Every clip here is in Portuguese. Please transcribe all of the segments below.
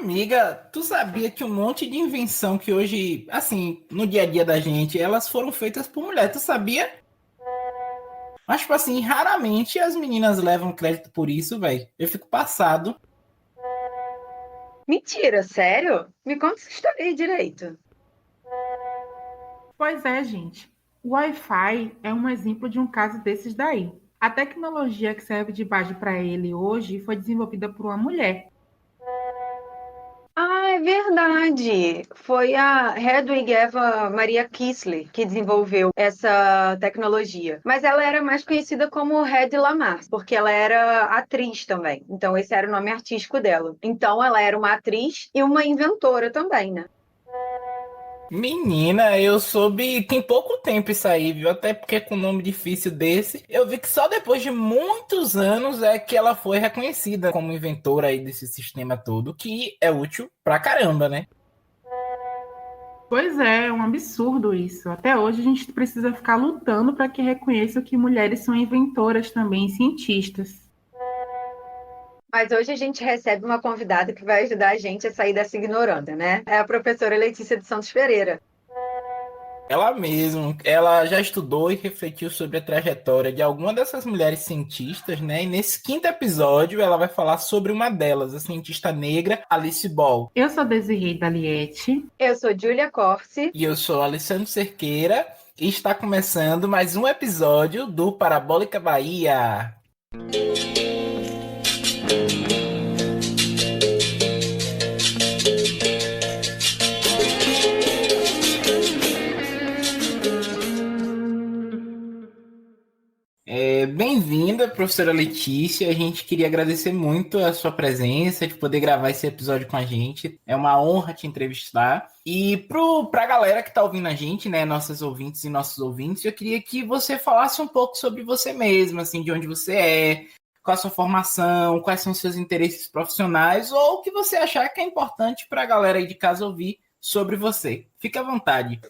Amiga, tu sabia que um monte de invenção que hoje, assim, no dia a dia da gente, elas foram feitas por mulher, tu sabia? Mas, tipo assim, raramente as meninas levam crédito por isso, velho. Eu fico passado. Mentira, sério? Me conta essa história aí direito. Pois é, gente. O Wi-Fi é um exemplo de um caso desses daí. A tecnologia que serve de base para ele hoje foi desenvolvida por uma mulher. Ah, é verdade. Foi a Hedwig Eva Maria Kissler que desenvolveu essa tecnologia. Mas ela era mais conhecida como Hedy Lamarr, porque ela era atriz também. Então esse era o nome artístico dela. Então ela era uma atriz e uma inventora também, né? Menina, eu soube tem pouco tempo isso aí, viu? Até porque com um nome difícil desse, eu vi que só depois de muitos anos é que ela foi reconhecida como inventora aí desse sistema todo, que é útil pra caramba, né? Pois é um absurdo isso. Até hoje a gente precisa ficar lutando para que reconheçam que mulheres são inventoras também, cientistas. Mas hoje a gente recebe uma convidada que vai ajudar a gente a sair dessa ignorância, né? É a professora Letícia de Santos Pereira. Ela mesma, ela já estudou e refletiu sobre a trajetória de alguma dessas mulheres cientistas, né? E nesse quinto episódio ela vai falar sobre uma delas, a cientista negra Alice Ball. Eu sou Desirê Daliette. Eu sou Júlia Corsi. E eu sou Alessandro Cerqueira e está começando mais um episódio do Parabólica Bahia. Bem-vinda, professora Letícia. A gente queria agradecer muito a sua presença, de poder gravar esse episódio com a gente. É uma honra te entrevistar. E pra galera que está ouvindo a gente, né, nossas ouvintes e nossos ouvintes, eu queria que você falasse um pouco sobre você mesma, assim, de onde você é, qual a sua formação, quais são os seus interesses profissionais, ou o que você achar que é importante para a galera aí de casa ouvir sobre você. Fique à vontade.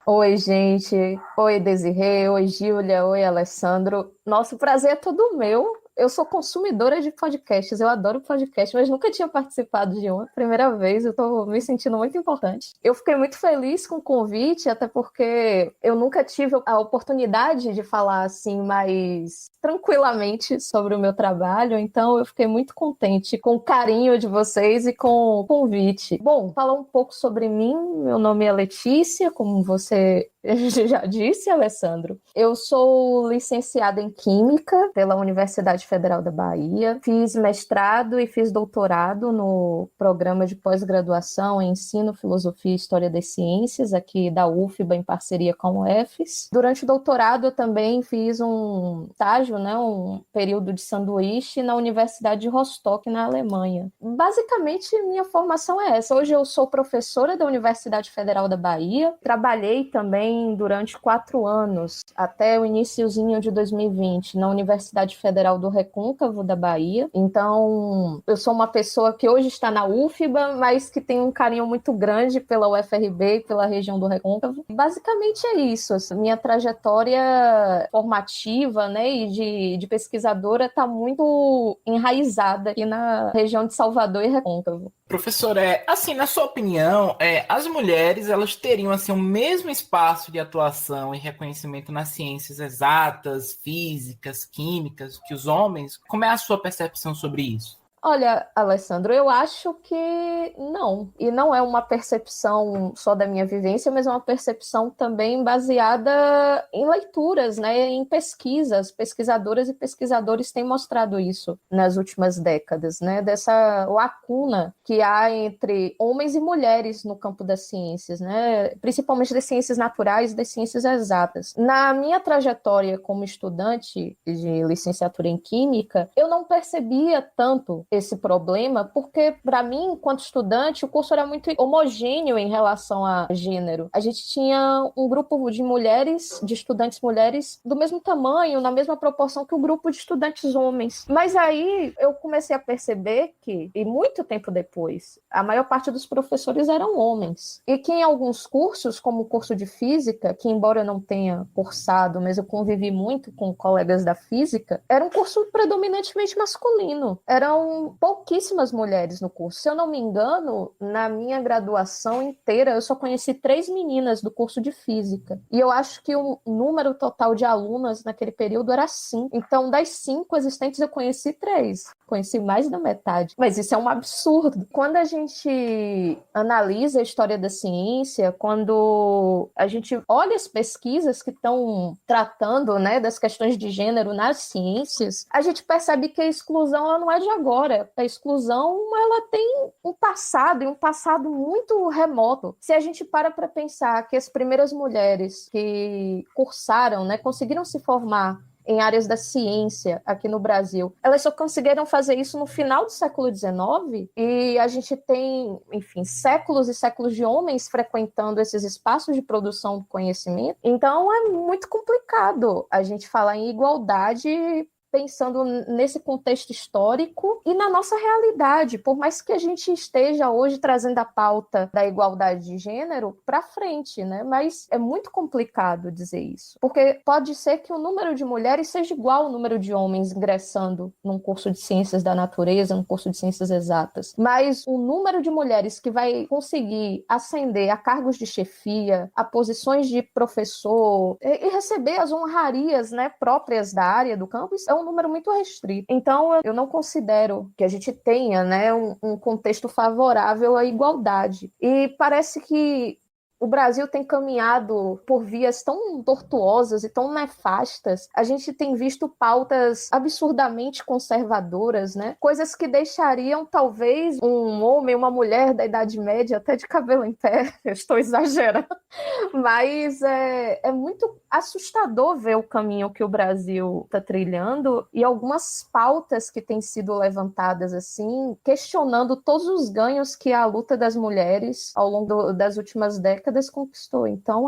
Oi, gente. Oi, Desirê. Oi, Júlia. Oi, Alessandro. Nosso prazer é todo meu. Eu sou consumidora de podcasts, eu adoro podcast, mas nunca tinha participado de uma. Primeira vez, eu estou me sentindo muito importante. Eu fiquei muito feliz com o convite, até porque eu nunca tive a oportunidade de falar assim mais tranquilamente sobre o meu trabalho, então eu fiquei muito contente com o carinho de vocês e com o convite. Bom, falar um pouco sobre mim, meu nome é Letícia, como você já disse, Alessandro. Eu sou licenciada em Química pela Universidade Federal da Bahia. Fiz mestrado e fiz doutorado no programa de pós-graduação em Ensino, Filosofia e História das Ciências, aqui da UFBA, em parceria com o UFES. Durante o doutorado, eu também fiz um estágio, né, um período de sanduíche na Universidade de Rostock, na Alemanha. Basicamente, minha formação é essa. Hoje eu sou professora da Universidade Federal da Bahia. Trabalhei também durante 4 anos, até o iniciozinho de 2020, na Universidade Federal do Recôncavo da Bahia. Então, eu sou uma pessoa que hoje está na UFBA, mas que tem um carinho muito grande pela UFRB e pela região do Recôncavo. Basicamente é isso. Minha trajetória formativa, né, e de pesquisadora está muito enraizada aqui na região de Salvador e Recôncavo. Professor, assim, na sua opinião, as mulheres elas teriam assim o mesmo espaço de atuação e reconhecimento nas ciências exatas, físicas, químicas que os homens? Como é a sua percepção sobre isso? Olha, Alessandro, eu acho que não. E não é uma percepção só da minha vivência, mas é uma percepção também baseada em leituras, né, em pesquisas. Pesquisadoras e pesquisadores têm mostrado isso nas últimas décadas, né, dessa lacuna que há entre homens e mulheres no campo das ciências, né, principalmente das ciências naturais e das ciências exatas. Na minha trajetória como estudante de licenciatura em Química, eu não percebia tanto esse problema, porque para mim, enquanto estudante, o curso era muito homogêneo em relação a gênero. A gente tinha um grupo de mulheres, de estudantes mulheres, do mesmo tamanho, na mesma proporção que o grupo de estudantes homens. Mas aí eu comecei a perceber que, e muito tempo depois, a maior parte dos professores eram homens. E que em alguns cursos, como o curso de física, que embora eu não tenha cursado, mas eu convivi muito com colegas da física, era um curso predominantemente masculino. Eram eram pouquíssimas mulheres no curso. Se eu não me engano, na minha graduação inteira, eu só conheci 3 meninas do curso de Física. E eu acho que o número total de alunas naquele período era 5. Então, das 5 existentes, eu conheci 3. Conheci mais da metade. Mas isso é um absurdo. Quando a gente analisa a história da ciência, quando a gente olha as pesquisas que estão tratando, né, das questões de gênero nas ciências, a gente percebe que a exclusão ela não é de agora. A exclusão ela tem um passado, e um passado muito remoto. Se a gente para pensar que as primeiras mulheres que cursaram, né, conseguiram se formar em áreas da ciência aqui no Brasil, elas só conseguiram fazer isso no final do século XIX, e a gente tem, enfim, séculos e séculos de homens frequentando esses espaços de produção do conhecimento. Então é muito complicado a gente falar em igualdade pensando nesse contexto histórico e na nossa realidade, por mais que a gente esteja hoje trazendo a pauta da igualdade de gênero para frente, né? Mas é muito complicado dizer isso, porque pode ser que o número de mulheres seja igual ao número de homens ingressando num curso de ciências da natureza, num curso de ciências exatas, mas o número de mulheres que vai conseguir ascender a cargos de chefia, a posições de professor e receber as honrarias, né, próprias da área do campus é um número muito restrito. Então, eu não considero que a gente tenha, né, um contexto favorável à igualdade. E parece que o Brasil tem caminhado por vias tão tortuosas e tão nefastas. A gente tem visto pautas absurdamente conservadoras, né? Coisas que deixariam, talvez, um homem, uma mulher da Idade Média até de cabelo em pé. Eu estou exagerando. Mas é muito assustador ver o caminho que o Brasil está trilhando e algumas pautas que têm sido levantadas, assim, questionando todos os ganhos que a luta das mulheres ao longo das últimas décadas conquistou. Então,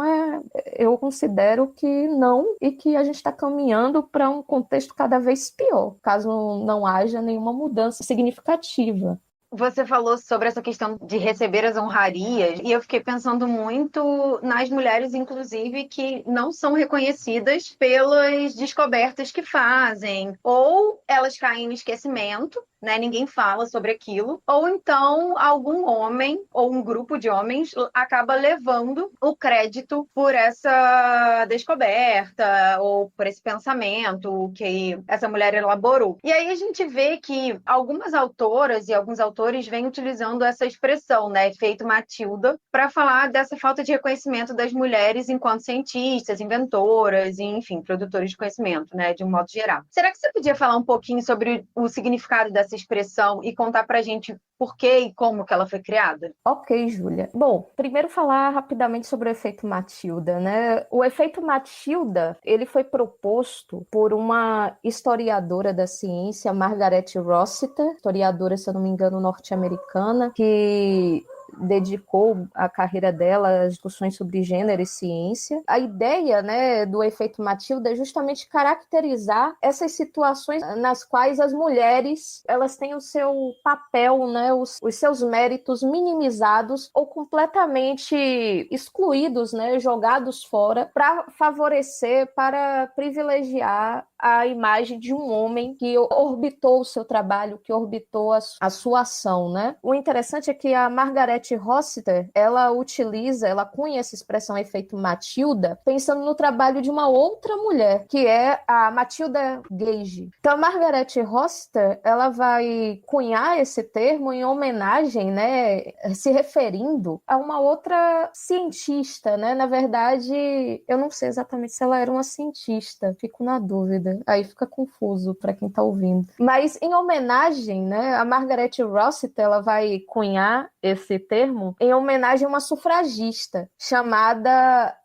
eu considero que não, e que a gente está caminhando para um contexto cada vez pior, caso não haja nenhuma mudança significativa. Você falou sobre essa questão de receber as honrarias, e eu fiquei pensando muito nas mulheres, inclusive, que não são reconhecidas pelas descobertas que fazem, ou elas caem no esquecimento, né? Ninguém fala sobre aquilo, ou então algum homem ou um grupo de homens acaba levando o crédito por essa descoberta ou por esse pensamento que essa mulher elaborou. E aí a gente vê que algumas autoras e alguns autores vêm utilizando essa expressão, né, efeito Matilda, para falar dessa falta de reconhecimento das mulheres enquanto cientistas, inventoras e, enfim, produtores de conhecimento, né, de um modo geral. Será que você podia falar um pouquinho sobre o significado dessa expressão e contar pra gente por que e como que ela foi criada? Ok, Júlia. Bom, primeiro falar rapidamente sobre o efeito Matilda, né? O efeito Matilda, ele foi proposto por uma historiadora da ciência, Margaret Rossiter, historiadora, se eu não me engano, norte-americana, que dedicou a carreira dela às discussões sobre gênero e ciência. A ideia, né, do efeito Matilda é justamente caracterizar essas situações nas quais as mulheres elas têm o seu papel, né, os seus méritos minimizados ou completamente excluídos, né, jogados fora para favorecer, para privilegiar a imagem de um homem que orbitou o seu trabalho, que orbitou a sua ação, né? O interessante é que a Margaret Rossiter, ela cunha essa expressão efeito Matilda, pensando no trabalho de uma outra mulher, que é a Matilda Gage. Então, a Margaret Rossiter, ela vai cunhar esse termo em homenagem, né, se referindo a uma outra cientista, né? Na verdade, eu não sei exatamente se ela era uma cientista, fico na dúvida. Aí fica confuso para quem está ouvindo. Mas em homenagem, né, a Margaret Rossiter, ela vai cunhar esse termo em homenagem a uma sufragista chamada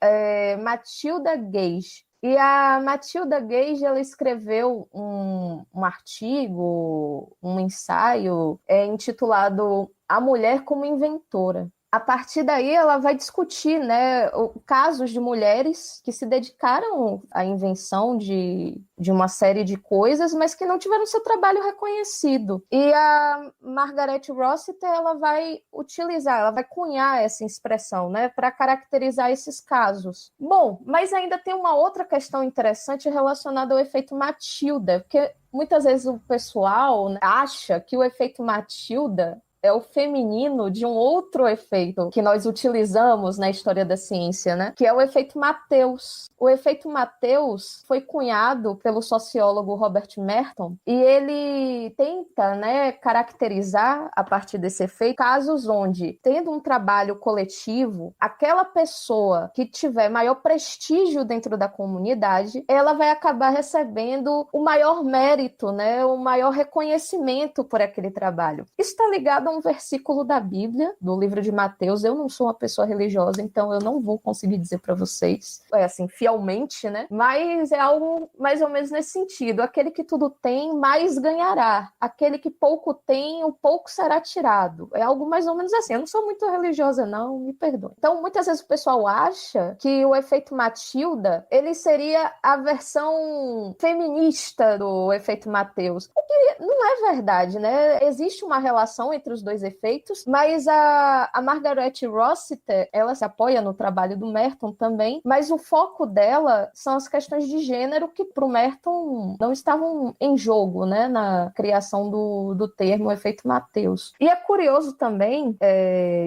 Matilda Gage. E a Matilda Gage, ela escreveu um artigo, um ensaio intitulado A Mulher como Inventora. A partir daí, ela vai discutir, né, casos de mulheres que se dedicaram à invenção de uma série de coisas, mas que não tiveram seu trabalho reconhecido. E a Margaret Rossiter, ela vai utilizar, ela vai cunhar essa expressão, né, para caracterizar esses casos. Bom, mas ainda tem uma outra questão interessante relacionada ao efeito Matilda, porque muitas vezes o pessoal acha que o efeito Matilda é o feminino de um outro efeito que nós utilizamos na história da ciência, né? Que é o efeito Matthews. O efeito Matthews foi cunhado pelo sociólogo Robert Merton e ele tenta, né, caracterizar, a partir desse efeito, casos onde, tendo um trabalho coletivo, aquela pessoa que tiver maior prestígio dentro da comunidade, ela vai acabar recebendo o maior mérito, né, o maior reconhecimento por aquele trabalho. Isso está ligado a um versículo da Bíblia, do livro de Mateus. Eu não sou uma pessoa religiosa, então eu não vou conseguir dizer para vocês, assim, fielmente, né? Mas é algo mais ou menos nesse sentido. Aquele que tudo tem, mais ganhará. Aquele que pouco tem, o pouco será tirado. É algo mais ou menos assim. Eu não sou muito religiosa, não, me perdoe. Então, muitas vezes o pessoal acha que o efeito Matilda, ele seria a versão feminista do efeito Mateus. O que não é verdade, né? Existe uma relação entre os dois efeitos, mas a Margaret Rossiter, ela se apoia no trabalho do Merton também, mas o foco dela são as questões de gênero que para o Merton não estavam em jogo, né, na criação do termo efeito Mateus. E é curioso também,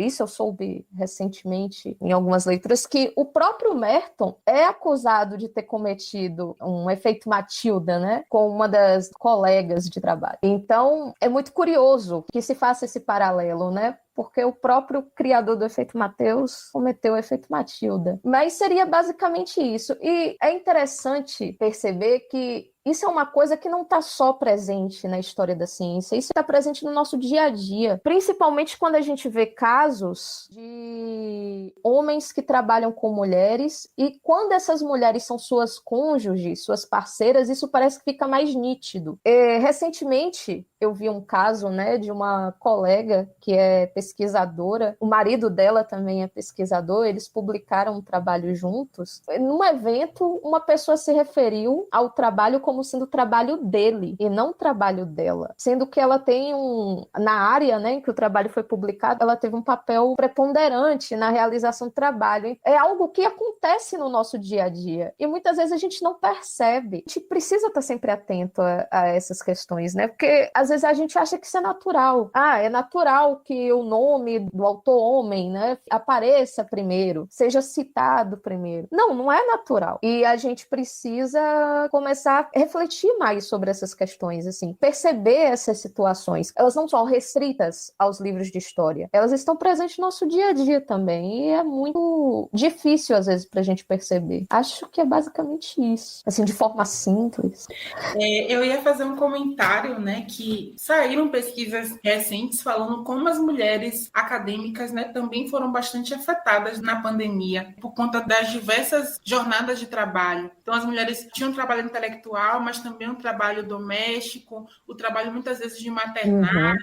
isso eu soube recentemente em algumas leituras, que o próprio Merton é acusado de ter cometido um efeito Matilda, né, com uma das colegas de trabalho. Então, é muito curioso que se faça esse paralelo, né? Porque o próprio criador do efeito Mateus cometeu o efeito Matilda. Mas seria basicamente isso. E é interessante perceber que isso é uma coisa que não está só presente na história da ciência, isso está presente no nosso dia a dia, principalmente quando a gente vê casos de homens que trabalham com mulheres e quando essas mulheres são suas cônjuges, suas parceiras, isso parece que fica mais nítido. Recentemente, eu vi um caso, né, de uma colega que é pesquisadora, o marido dela também é pesquisador, eles publicaram um trabalho juntos. Num evento, uma pessoa se referiu ao trabalho como sendo o trabalho dele e não o trabalho dela, sendo que ela tem na área, né, em que o trabalho foi publicado, ela teve um papel preponderante na realização do trabalho. É algo que acontece no nosso dia a dia e muitas vezes a gente não percebe. A gente precisa estar sempre atento a essas questões, né, porque às vezes a gente acha que isso é natural. É natural que o nome do autor homem, né, apareça primeiro, seja citado primeiro. Não é natural. E a gente precisa começar a refletir mais sobre essas questões, assim, perceber essas situações. Elas não são restritas aos livros de história, elas estão presentes no nosso dia a dia também, e é muito difícil, às vezes, pra gente perceber. Acho que é basicamente isso, assim, de forma simples. Eu ia fazer um comentário, né, que saíram pesquisas recentes falando como as mulheres acadêmicas, né, também foram bastante afetadas na pandemia, por conta das diversas jornadas de trabalho. Então, as mulheres tinham um trabalho intelectual, mas também um trabalho doméstico, o trabalho muitas vezes de maternar.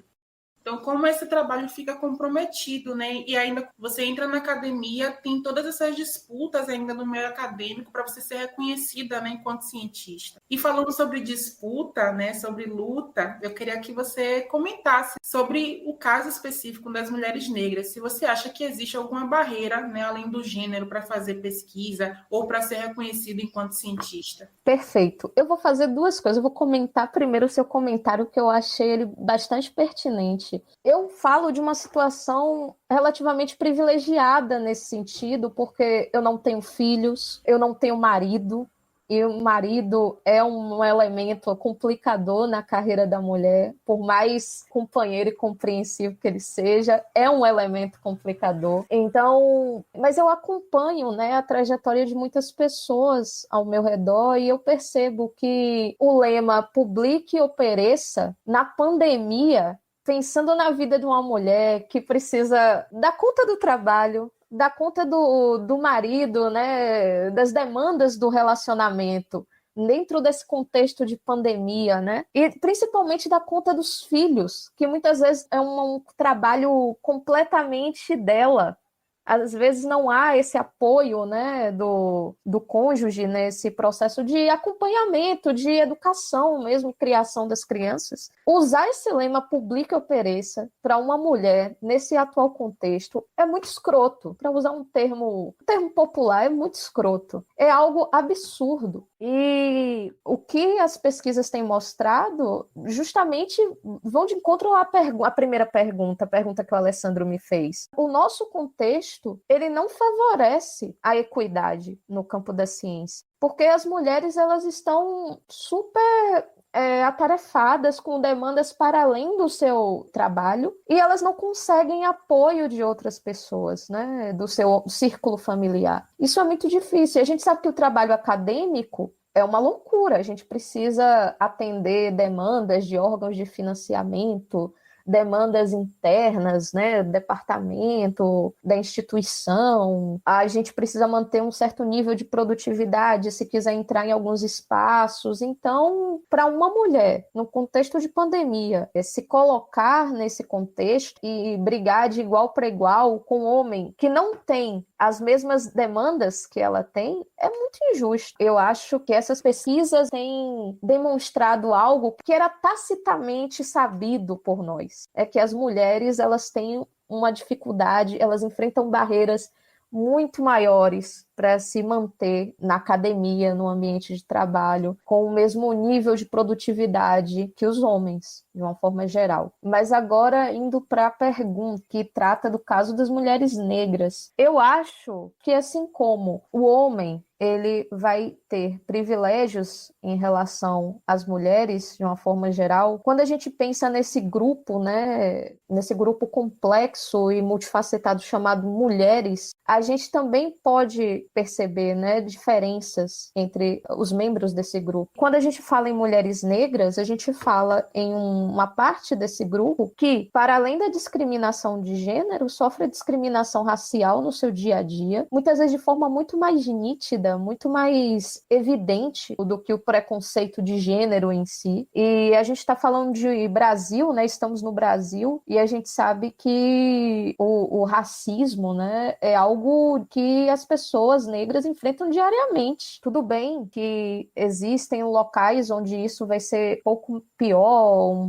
Então, como esse trabalho fica comprometido, né? E ainda você entra na academia, tem todas essas disputas ainda no meio acadêmico para você ser reconhecida, né, enquanto cientista. E falando sobre disputa, né, sobre luta, eu queria que você comentasse sobre o caso específico das mulheres negras. Se você acha que existe alguma barreira, né, além do gênero, para fazer pesquisa ou para ser reconhecido enquanto cientista. Perfeito. Eu vou fazer duas coisas. Eu vou comentar primeiro o seu comentário, que eu achei ele bastante pertinente. Eu falo de uma situação relativamente privilegiada nesse sentido, porque eu não tenho filhos, eu não tenho marido, e o marido é um elemento complicador na carreira da mulher, por mais companheiro e compreensivo que ele seja, é um elemento complicador. Então, mas eu acompanho, né, a trajetória de muitas pessoas ao meu redor e eu percebo que o lema publique ou pereça, na pandemia, pensando na vida de uma mulher que precisa dar conta do trabalho, dar conta do marido, né, das demandas do relacionamento, dentro desse contexto de pandemia, né? E principalmente da conta dos filhos, que muitas vezes é um trabalho completamente dela. Às vezes não há esse apoio, né, do cônjuge nesse processo de acompanhamento, de educação mesmo, criação das crianças. Usar esse lema publica ou pereça para uma mulher nesse atual contexto é muito escroto. Para usar um termo popular, é muito escroto. É algo absurdo. E o que as pesquisas têm mostrado justamente vão de encontro à primeira pergunta, a pergunta que o Alessandro me fez. O nosso contexto ele não favorece a equidade no campo da ciência, porque as mulheres elas estão super atarefadas com demandas para além do seu trabalho e elas não conseguem apoio de outras pessoas, né, do seu círculo familiar. Isso é muito difícil. A gente sabe que o trabalho acadêmico é uma loucura. A gente precisa atender demandas de órgãos de financiamento, demandas internas, né, do departamento, da instituição. A gente precisa manter um certo nível de produtividade se quiser entrar em alguns espaços. Então, para uma mulher, no contexto de pandemia, se colocar nesse contexto e brigar de igual para igual com um homem que não tem as mesmas demandas que ela tem, é muito injusto. Eu acho que essas pesquisas têm demonstrado algo que era tacitamente sabido por nós. É que as mulheres, elas têm uma dificuldade, elas enfrentam barreiras muito maiores para se manter na academia, no ambiente de trabalho, com o mesmo nível de produtividade que os homens, de uma forma geral. Mas agora, indo para a pergunta que trata do caso das mulheres negras, eu acho que, assim como o homem ele vai ter privilégios em relação às mulheres, de uma forma geral, quando a gente pensa nesse grupo, né, nesse grupo complexo e multifacetado chamado mulheres, a gente também pode perceber, né, diferenças entre os membros desse grupo. Quando a gente fala em mulheres negras, a gente fala em uma parte desse grupo que, para além da discriminação de gênero, sofre discriminação racial no seu dia a dia, muitas vezes de forma muito mais nítida, muito mais evidente do que o preconceito de gênero em si. E a gente está falando de Brasil, né? Estamos no Brasil e a gente sabe que o racismo, né, é algo que as pessoas negras enfrentam diariamente. Tudo bem que existem locais onde isso vai ser um pouco pior,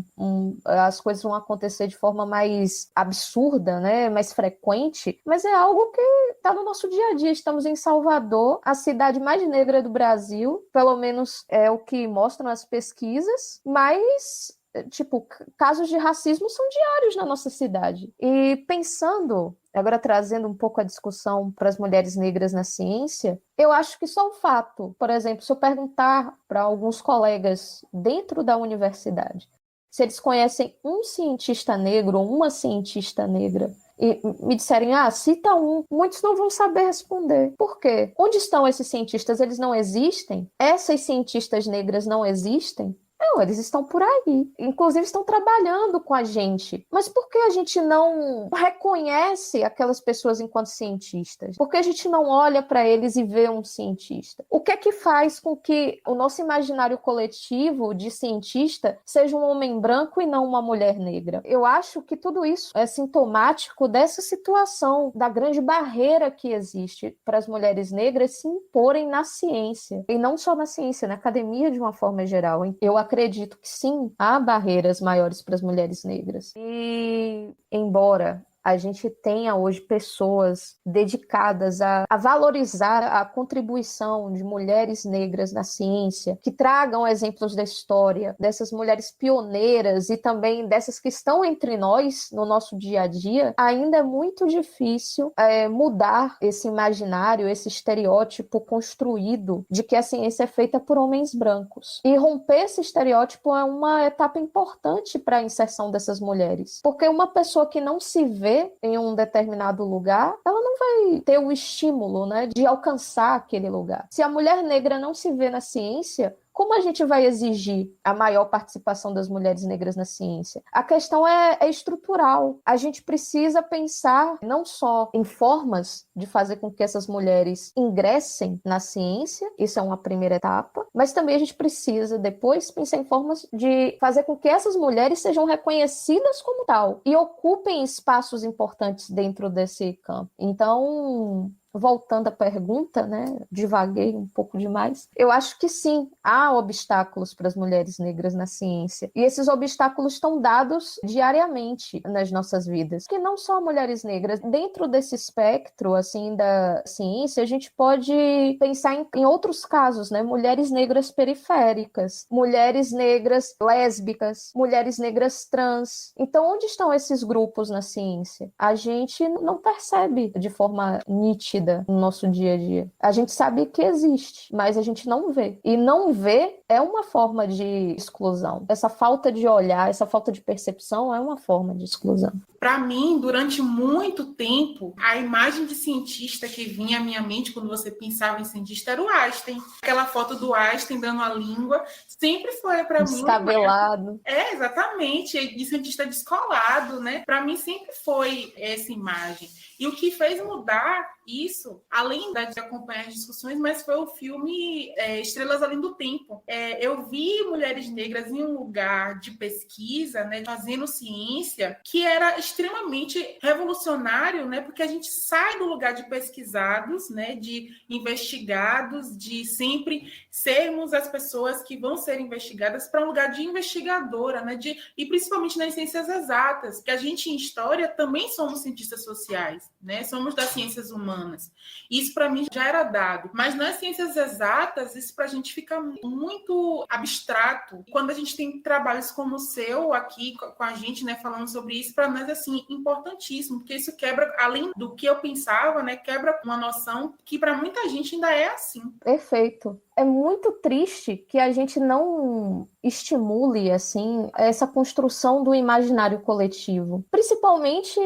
as coisas vão acontecer de forma mais absurda, né, mais frequente, mas é algo que está no nosso dia a dia. Estamos em Salvador, a cidade mais negra do Brasil, pelo menos é o que mostram as pesquisas, mas tipo, casos de racismo são diários na nossa cidade. E pensando, agora trazendo um pouco a discussão para as mulheres negras na ciência, eu acho que só o fato, por exemplo, se eu perguntar para alguns colegas dentro da universidade se eles conhecem um cientista negro ou uma cientista negra, e me disserem, cita um, muitos não vão saber responder. Por quê? Onde estão esses cientistas? Eles não existem? Essas cientistas negras não existem? Não, eles estão por aí. Inclusive estão trabalhando com a gente. Mas por que a gente não reconhece aquelas pessoas enquanto cientistas? Por que a gente não olha para eles e vê um cientista? O que é que faz com que o nosso imaginário coletivo de cientista seja um homem branco e não uma mulher negra? Eu acho que tudo isso é sintomático dessa situação, da grande barreira que existe para as mulheres negras se imporem na ciência. E não só na ciência, na academia de uma forma geral. Eu acredito que sim, há barreiras maiores para as mulheres negras. E, embora a gente tenha hoje pessoas dedicadas a valorizar a contribuição de mulheres negras na ciência, que tragam exemplos da história, dessas mulheres pioneiras e também dessas que estão entre nós no nosso dia a dia, ainda é muito difícil mudar esse imaginário, esse estereótipo construído de que a ciência é feita por homens brancos. E romper esse estereótipo é uma etapa importante para a inserção dessas mulheres. Porque uma pessoa que não se vê em um determinado lugar, ela não vai ter o estímulo, né, de alcançar aquele lugar. Se a mulher negra não se vê na ciência, como a gente vai exigir a maior participação das mulheres negras na ciência? A questão é estrutural. A gente precisa pensar não só em formas de fazer com que essas mulheres ingressem na ciência, isso é uma primeira etapa, mas também a gente precisa depois pensar em formas de fazer com que essas mulheres sejam reconhecidas como tal e ocupem espaços importantes dentro desse campo. Então, voltando à pergunta, né, divaguei um pouco demais, eu acho que sim, há obstáculos para as mulheres negras na ciência, e esses obstáculos estão dados diariamente nas nossas vidas, que não só mulheres negras, dentro desse espectro, assim, da ciência, a gente pode pensar em outros casos, né, mulheres negras periféricas, mulheres negras lésbicas, mulheres negras trans. Então, onde estão esses grupos na ciência? A gente não percebe de forma nítida no nosso dia a dia. A gente sabe que existe, mas a gente não vê. E não ver é uma forma de exclusão. Essa falta de olhar, essa falta de percepção é uma forma de exclusão. Para mim, durante muito tempo, a imagem de cientista que vinha à minha mente quando você pensava em cientista era o Einstein. Aquela foto do Einstein dando a língua sempre foi para mim... Descabelado. Exatamente. De cientista descolado, né? Para mim sempre foi essa imagem. E o que fez mudar isso, além de acompanhar as discussões, mas foi o filme Estrelas Além do Tempo. Eu vi mulheres negras em um lugar de pesquisa, né, fazendo ciência, que era extremamente revolucionário, né, porque a gente sai do lugar de pesquisados, né, de investigados, de sempre sermos as pessoas que vão ser investigadas para um lugar de investigadora, né, e principalmente nas ciências exatas, que a gente em história também somos cientistas sociais, né, somos das ciências humanas. Isso para mim já era dado, mas nas ciências exatas isso para a gente fica muito abstrato. Quando a gente tem trabalhos como o seu aqui com a gente, né, falando sobre isso, para nós assim importantíssimo, porque isso quebra, além do que eu pensava, né, quebra uma noção que para muita gente ainda é assim. Perfeito. É muito triste que a gente não estimule assim essa construção do imaginário coletivo, principalmente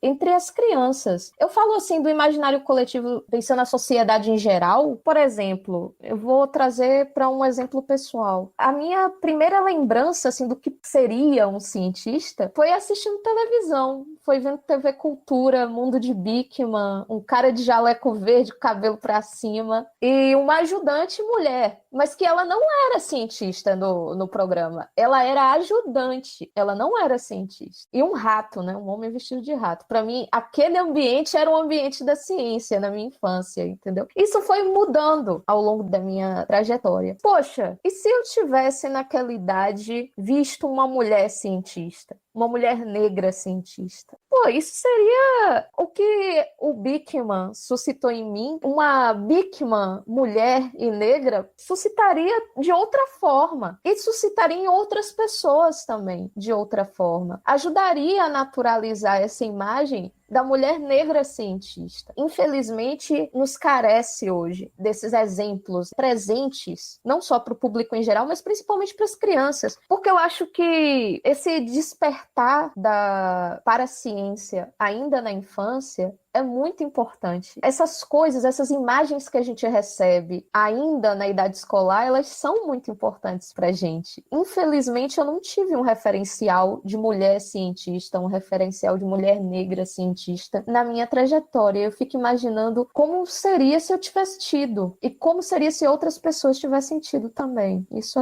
entre as crianças. Eu falo assim do imaginário coletivo pensando na sociedade em geral. Por exemplo, eu vou trazer para um exemplo pessoal. A minha primeira lembrança assim do que seria um cientista foi assistindo televisão, foi vendo TV Cultura, Mundo de Bikman, um cara de jaleco verde, cabelo para cima e uma ajudante mulher, mas que ela não era cientista no programa. Ela era ajudante, ela não era cientista. E um rato, né? Um homem vestido de rato. Para mim, aquele ambiente era um ambiente da ciência na minha infância, entendeu? Isso foi mudando ao longo da minha trajetória. Poxa, e se eu tivesse naquela idade visto uma mulher cientista? Uma mulher negra cientista. Pô, isso seria o que o Bikman suscitou em mim. Uma Bikman mulher e negra suscitaria de outra forma. E suscitaria em outras pessoas também de outra forma. Ajudaria a naturalizar essa imagem da mulher negra cientista. Infelizmente, nos carece hoje desses exemplos presentes, não só para o público em geral, mas principalmente para as crianças. Porque eu acho que esse despertar para a ciência ainda na infância é muito importante. Essas coisas, essas imagens que a gente recebe ainda na idade escolar, elas são muito importantes pra gente. Infelizmente, eu não tive um referencial de mulher cientista, um referencial de mulher negra cientista na minha trajetória. Eu fico imaginando como seria se eu tivesse tido e como seria se outras pessoas tivessem tido também. Isso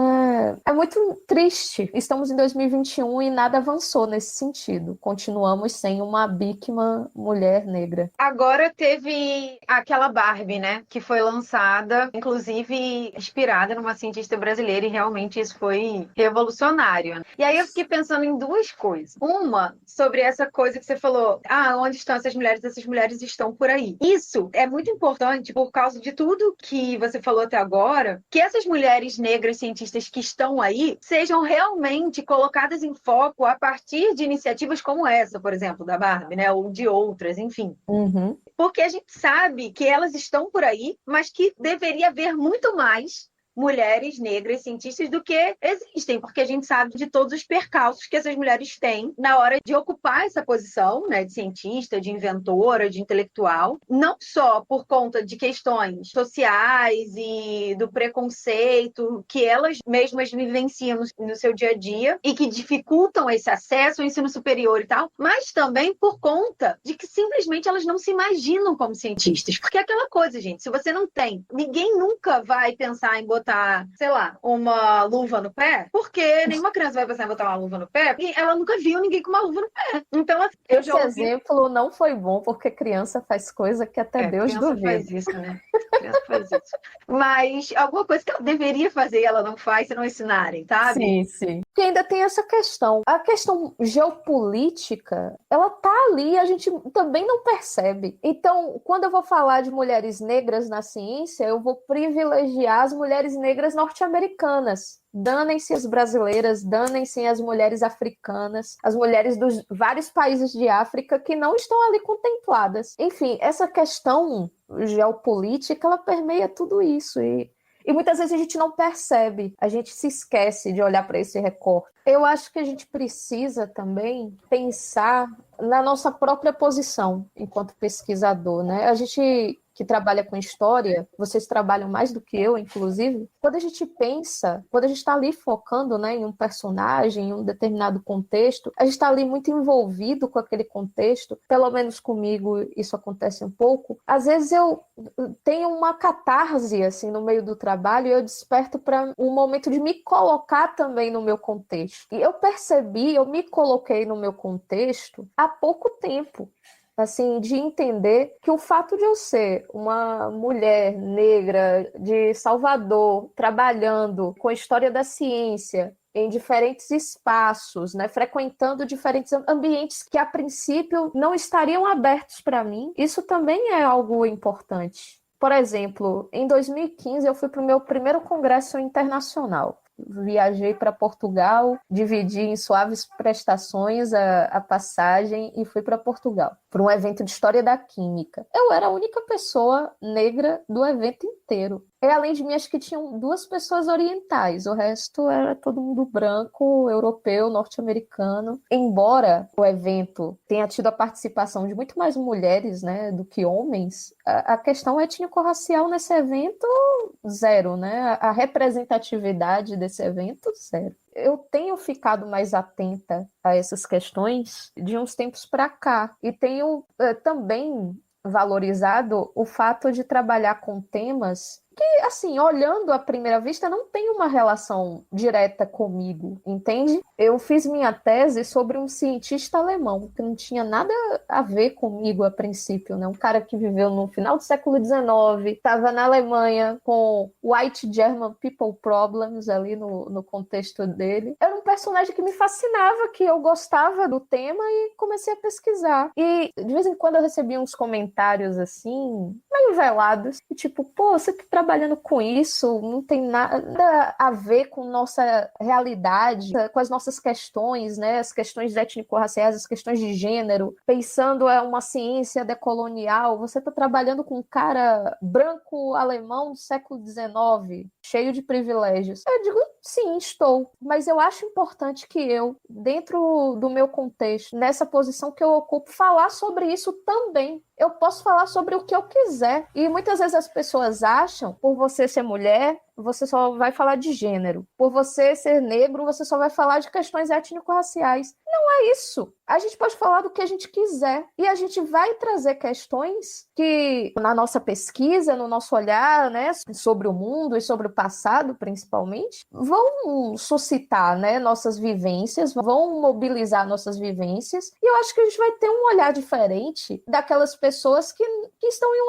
é muito triste. Estamos em 2021 e nada avançou nesse sentido. Continuamos sem uma Bikman mulher negra. Agora teve aquela Barbie, né? Que foi lançada, inclusive inspirada numa cientista brasileira, e realmente isso foi revolucionário. E aí eu fiquei pensando em duas coisas. Uma, sobre essa coisa que você falou, onde estão essas mulheres? Essas mulheres estão por aí. Isso é muito importante por causa de tudo que você falou até agora, que essas mulheres negras cientistas que estão aí sejam realmente colocadas em foco a partir de iniciativas como essa, por exemplo, da Barbie, né? Ou de outras, enfim. Porque a gente sabe que elas estão por aí, mas que deveria haver muito mais mulheres negras cientistas do que existem, porque a gente sabe de todos os percalços que essas mulheres têm na hora de ocupar essa posição, né, de cientista, de inventora, de intelectual, não só por conta de questões sociais e do preconceito que elas mesmas vivenciam no seu dia a dia e que dificultam esse acesso ao ensino superior e tal, mas também por conta de que simplesmente elas não se imaginam como cientistas. Porque é aquela coisa, gente, se você não tem, ninguém nunca vai pensar em botar, sei lá, uma luva no pé, porque nenhuma criança vai pensar em botar uma luva no pé, e ela nunca viu ninguém com uma luva no pé. Então, assim, esse exemplo não foi bom, porque criança faz coisa que até Deus criança duvida. faz isso, né? Criança faz isso. Mas alguma coisa que ela deveria fazer e ela não faz se não ensinarem, sabe? Sim, sim. Porque ainda tem essa questão. A questão geopolítica, ela tá ali e a gente também não percebe. Então, quando eu vou falar de mulheres negras na ciência, eu vou privilegiar as mulheres negras norte-americanas. Danem-se as brasileiras, danem-se as mulheres africanas, as mulheres dos vários países de África que não estão ali contempladas. Enfim, essa questão geopolítica, ela permeia tudo isso e muitas vezes a gente não percebe, a gente se esquece de olhar para esse recorte. Eu acho que a gente precisa também pensar na nossa própria posição enquanto pesquisador, né? A gente que trabalha com história, vocês trabalham mais do que eu, inclusive, quando a gente pensa, quando a gente está ali focando, né, em um personagem, em um determinado contexto, a gente está ali muito envolvido com aquele contexto, pelo menos comigo isso acontece um pouco. Às vezes eu tenho uma catarse, assim, no meio do trabalho e eu desperto para um momento de me colocar também no meu contexto. E eu percebi, eu me coloquei no meu contexto há pouco tempo. Assim, de entender que o fato de eu ser uma mulher negra de Salvador, trabalhando com a história da ciência em diferentes espaços, né, frequentando diferentes ambientes que a princípio não estariam abertos para mim, isso também é algo importante. Por exemplo, em 2015 eu fui para o meu primeiro congresso internacional. Viajei para Portugal, dividi em suaves prestações a passagem e fui para Portugal, para um evento de História da Química. Eu era a única pessoa negra do evento inteiro. E além de mim, acho que tinham 2 pessoas orientais, o resto era todo mundo branco, europeu, norte-americano. Embora o evento tenha tido a participação de muito mais mulheres, né, do que homens, a questão étnico-racial nesse evento, zero, né? A representatividade desse evento, zero. Eu tenho ficado mais atenta a essas questões de uns tempos para cá e tenho também valorizado o fato de trabalhar com temas que, assim, olhando à primeira vista, não tem uma relação direta comigo, entende? Eu fiz minha tese sobre um cientista alemão, que não tinha nada a ver comigo a princípio, né? Um cara que viveu no final do século XIX, estava na Alemanha com White German People Problems ali no contexto dele. Era um personagem que me fascinava, que eu gostava do tema e comecei a pesquisar. E de vez em quando eu recebia uns comentários assim, meio velados, e tipo, pô, você tá trabalhando com isso, não tem nada a ver com nossa realidade, com as nossas questões, né? As questões étnico-raciais, as questões de gênero, pensando uma ciência decolonial, você está trabalhando com um cara branco alemão do século XIX, cheio de privilégios. Eu digo, sim, estou, mas eu acho importante que eu, dentro do meu contexto, nessa posição que eu ocupo, falar sobre isso também. Eu posso falar sobre o que eu quiser. E muitas vezes as pessoas acham, por você ser mulher, você só vai falar de gênero. Por você ser negro, você só vai falar de questões étnico-raciais. Não é isso. A gente pode falar do que a gente quiser. E a gente vai trazer questões que, na nossa pesquisa, no nosso olhar, né, sobre o mundo e sobre o passado, principalmente, vão suscitar, né, nossas vivências, vão mobilizar nossas vivências. E eu acho que a gente vai ter um olhar diferente daquelas pessoas que estão em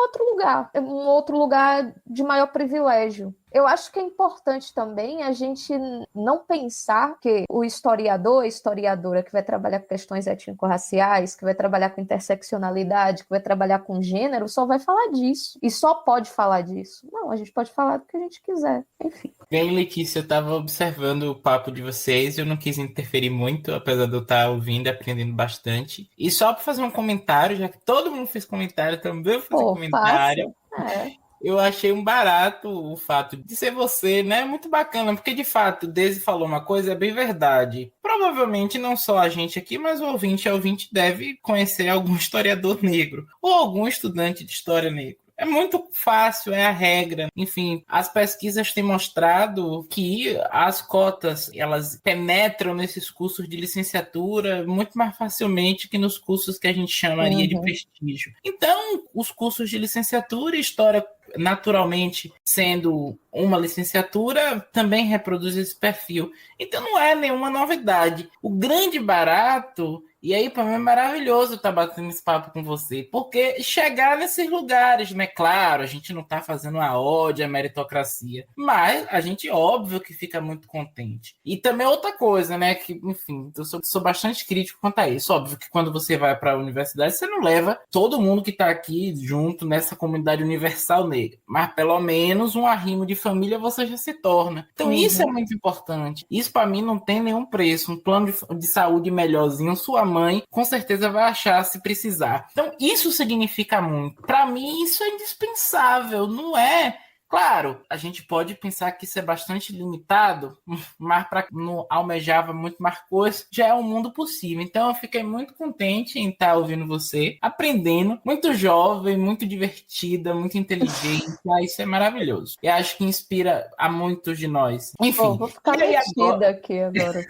um outro lugar de maior privilégio. Eu acho que é importante também a gente não pensar que o historiador, a historiadora que vai trabalhar com questões étnico-raciais, que vai trabalhar com interseccionalidade, que vai trabalhar com gênero, só vai falar disso. E só pode falar disso. Não, a gente pode falar do que a gente quiser. Enfim. Bem, Letícia, eu estava observando o papo de vocês, eu não quis interferir muito, apesar de eu estar ouvindo e aprendendo bastante. E só para fazer um comentário, já que todo mundo fez comentário, também vou fazer comentário. Fácil. Eu achei um barato o fato de ser você, né? Muito bacana, porque de fato, Daisy falou uma coisa, é bem verdade. Provavelmente não só a gente aqui, mas o ouvinte deve conhecer algum historiador negro ou algum estudante de história negra. É muito fácil, é a regra. Enfim, as pesquisas têm mostrado que as cotas, elas penetram nesses cursos de licenciatura muito mais facilmente que nos cursos que a gente chamaria de prestígio. Então, os cursos de licenciatura e história, naturalmente, sendo uma licenciatura, também reproduz esse perfil. Então, não é nenhuma novidade. O grande barato... E aí, para mim, é maravilhoso estar batendo esse papo com você, porque chegar nesses lugares, né? Claro, a gente não está fazendo a ode à meritocracia, mas a gente, óbvio, que fica muito contente. E também outra coisa, né? Que, enfim, eu sou bastante crítico quanto a isso. Óbvio que quando você vai para a universidade, você não leva todo mundo que está aqui junto nessa comunidade universal negra, mas pelo menos um arrimo de família você já se torna. Então, isso é muito importante. Isso, para mim, não tem nenhum preço. Um plano de saúde melhorzinho, sua mãe com certeza vai achar se precisar. Então, isso significa muito. Para mim, isso é indispensável, não é? Claro, a gente pode pensar que isso é bastante limitado, mas para quem não almejava muito mais coisas, já é um mundo possível. Então, eu fiquei muito contente em estar ouvindo você, aprendendo, muito jovem, muito divertida, muito inteligente. Isso é maravilhoso. E acho que inspira a muitos de nós. Enfim. Vou ficar metida aqui agora.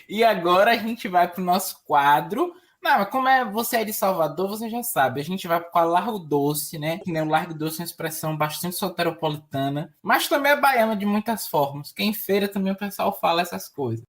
E agora a gente vai para o nosso quadro. Não, mas como você é de Salvador, você já sabe. A gente vai para o Largo Doce, né? Que nem o Largo Doce é uma expressão bastante soteropolitana, mas também é baiana de muitas formas. Que em feira também o pessoal fala essas coisas.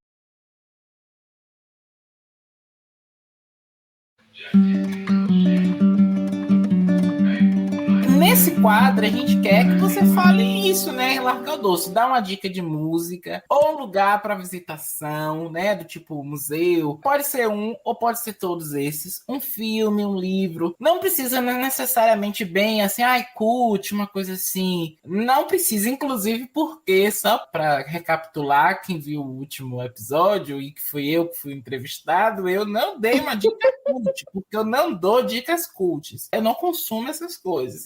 Nesse quadro, a gente quer que você fale isso, né? Largar o doce, dá uma dica de música ou um lugar para visitação, né? Do tipo museu. Pode ser um ou pode ser todos esses. Um filme, um livro. Não precisa necessariamente bem assim, cult, uma coisa assim. Não precisa, inclusive, porque, só para recapitular, quem viu o último episódio e que fui eu que fui entrevistado, eu não dei uma dica cult, porque eu não dou dicas cults. Eu não consumo essas coisas.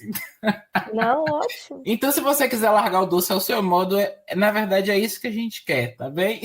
Não, ótimo. Então, se você quiser largar o doce ao seu modo, na verdade é isso que a gente quer, tá bem?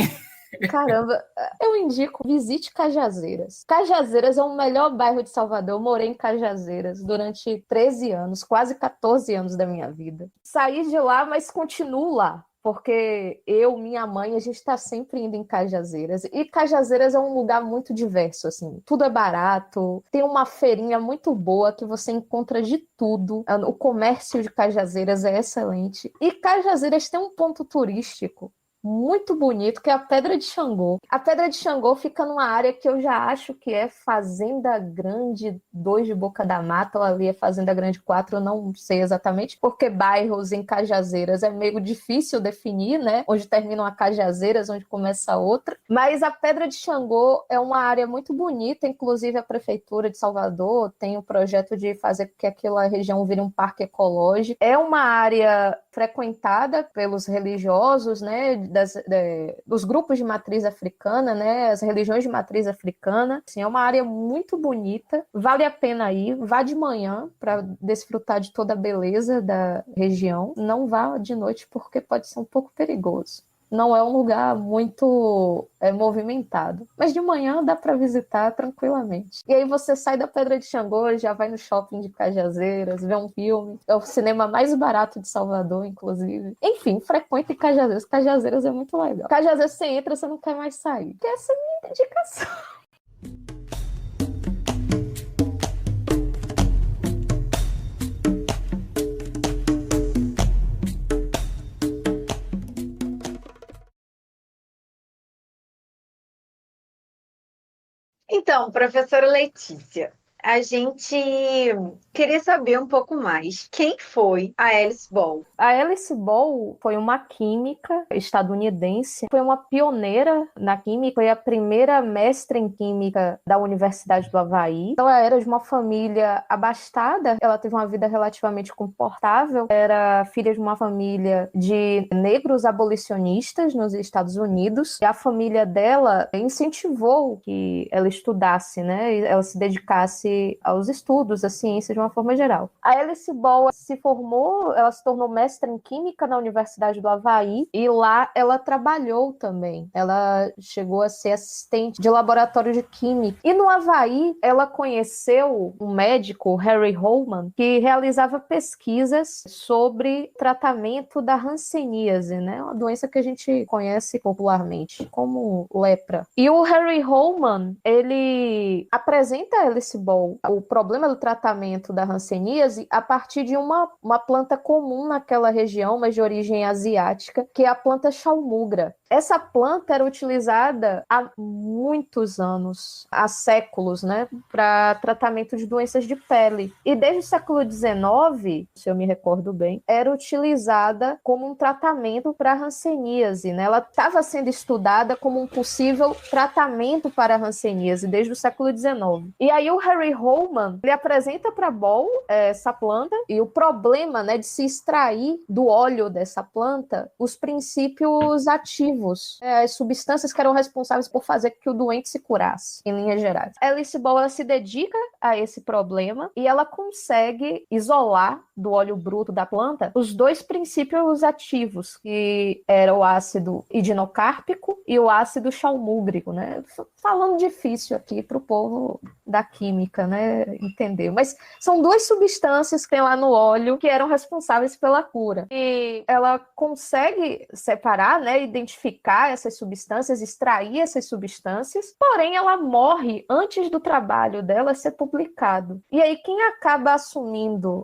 Caramba, eu indico, visite Cajazeiras. Cajazeiras é o melhor bairro de Salvador. Eu morei em Cajazeiras durante 13 anos, quase 14 anos da minha vida. Saí de lá, mas continuo lá. Porque eu, minha mãe, a gente está sempre indo em Cajazeiras. E Cajazeiras é um lugar muito diverso, assim. Tudo é barato, tem uma feirinha muito boa que você encontra de tudo. O comércio de Cajazeiras é excelente. E Cajazeiras tem um ponto turístico muito bonito, que é a Pedra de Xangô. A Pedra de Xangô fica numa área que eu já acho que é Fazenda Grande 2 de Boca da Mata, ou ali é Fazenda Grande 4, eu não sei exatamente, porque bairros em Cajazeiras é meio difícil definir, né? Onde terminam a Cajazeiras, onde começa a outra. Mas a Pedra de Xangô é uma área muito bonita, inclusive a Prefeitura de Salvador tem o projeto de fazer com que aquela região vire um parque ecológico. É uma área frequentada pelos religiosos, né? Dos grupos de matriz africana, né? As religiões de matriz africana. Assim, é uma área muito bonita, vale a pena ir. Vá de manhã para desfrutar de toda a beleza da região. Não vá de noite porque pode ser um pouco perigoso. Não é um lugar muito movimentado. Mas de manhã dá para visitar tranquilamente. E aí você sai da Pedra de Xangô, já vai no shopping de Cajazeiras, vê um filme. É o cinema mais barato de Salvador, inclusive. Enfim, frequente Cajazeiras. Cajazeiras é muito legal. Cajazeiras você entra, você não quer mais sair. Essa é a minha indicação. Então, professora Letícia, a gente queria saber um pouco mais. Quem foi a Alice Ball? A Alice Ball foi uma química estadunidense, foi uma pioneira na química, foi a primeira mestra em química da Universidade do Havaí. Ela era de uma família abastada, ela teve uma vida relativamente confortável, era filha de uma família de negros abolicionistas nos Estados Unidos, e a família dela incentivou que ela estudasse, né? Ela se dedicasse interesse aos estudos, à ciência de uma forma geral. A Alice Ball se formou, ela se tornou mestra em Química na Universidade do Havaí, e lá ela trabalhou também. Ela chegou a ser assistente de laboratório de Química. E no Havaí, ela conheceu um médico, Harry Holman, que realizava pesquisas sobre tratamento da hanseníase, né? Uma doença que a gente conhece popularmente como lepra. E o Harry Holman, ele apresenta a Alice Ball o problema do tratamento da hanseníase a partir de uma planta comum naquela região, mas de origem asiática, que é a planta chalmugra. Essa planta era utilizada há muitos anos, há séculos, né, para tratamento de doenças de pele. E desde o século XIX, se eu me recordo bem, era utilizada como um tratamento para a hanseníase, né? Ela estava sendo estudada como um possível tratamento para a hanseníase desde o século XIX. E aí o Harry Holman, ele apresenta para Ball essa planta e o problema, né, de se extrair do óleo dessa planta os princípios ativos, as substâncias que eram responsáveis por fazer que o doente se curasse, em linhas gerais. Alice Ball, ela se dedica a esse problema e ela consegue isolar do óleo bruto da planta os dois princípios ativos, que era o ácido idinocárpico e o ácido chalmúgrico, né? Falando difícil aqui para o povo da química, né, entender. Mas são duas substâncias que tem lá no óleo que eram responsáveis pela cura. E ela consegue separar, né, identificar essas substâncias, extrair essas substâncias, porém ela morre antes do trabalho dela ser publicado. E aí quem acaba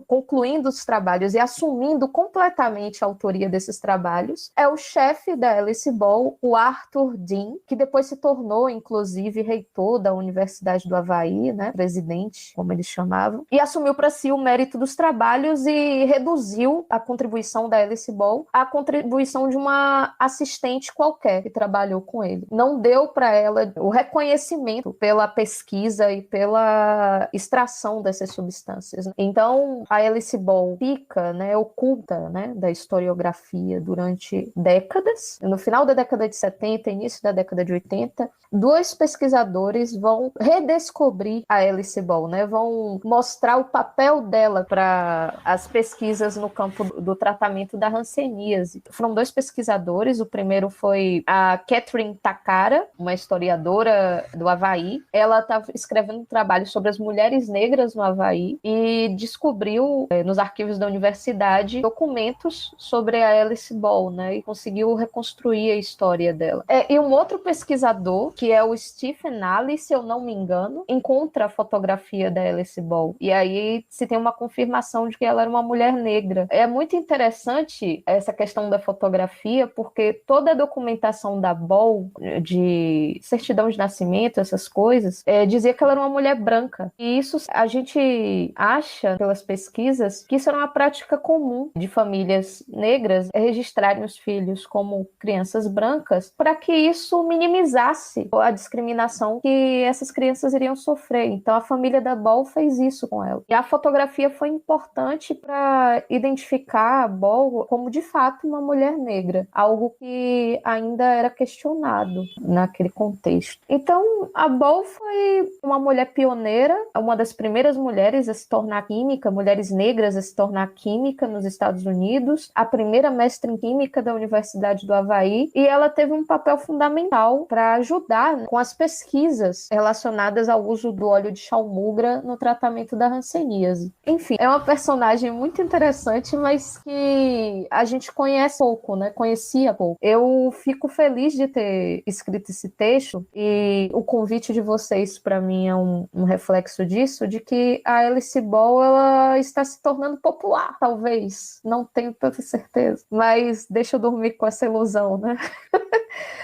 concluindo os trabalhos e assumindo completamente a autoria desses trabalhos é o chefe da Alice Ball, o Arthur Dean, que depois se tornou, inclusive, reitor da Universidade do Havaí, né, presidente, como eles chamavam, e assumiu para si o mérito dos trabalhos e reduziu a contribuição da Alice Ball à contribuição de uma assistente qualquer que trabalhou com ele. Não deu para ela o reconhecimento pela pesquisa e pela extração dessas substâncias. Então, a Alice Ball fica, né, oculta, né, da historiografia durante décadas. No final da década de 70, início da década de 80, dois pesquisadores vão redescobrir a Alice Ball, né, vão mostrar o papel dela para as pesquisas no campo do tratamento da hanseníase. Foram dois pesquisadores, o primeiro foi a Catherine Takara, uma historiadora do Havaí. Ela estava escrevendo um trabalho sobre as mulheres negras no Havaí e descobriu nos arquivos da universidade documentos sobre a Alice Ball, né, e conseguiu reconstruir a história dela. E um outro pesquisador, que é o Stephen Alley, se eu não me engano, encontra a fotografia da Alice Ball. E aí se tem uma confirmação de que ela era uma mulher negra. É muito interessante essa questão da fotografia, porque toda a documentação da Ball, de certidão de nascimento, essas coisas, dizia que ela era uma mulher branca. E isso a gente acha, pelas pesquisas, que isso era uma prática comum de famílias negras registrarem os filhos como crianças brancas, para que isso minimizasse a discriminação que essas crianças iriam sofrer. Então a família da Ball fez isso com ela. E a fotografia foi importante para identificar a Ball como de fato uma mulher negra, algo que ainda era questionado naquele contexto. Então a Ball foi uma mulher pioneira, uma das primeiras mulheres a se tornar química, mulheres negras a se tornar química nos Estados Unidos, a primeira mestra em química da Universidade do Havaí, e ela teve um papel fundamental para ajudar, né, com as pesquisas relacionadas ao uso do óleo de chalmugra no tratamento da hanseníase. Enfim, é uma personagem muito interessante, mas que a gente conhece pouco, né? Conhecia pouco. Eu fico feliz de ter escrito esse texto, e o convite de vocês para mim é um reflexo disso, de que a Alice Ball, ela está se tornando popular, talvez. Não tenho tanta certeza, mas deixa eu dormir com essa ilusão, né?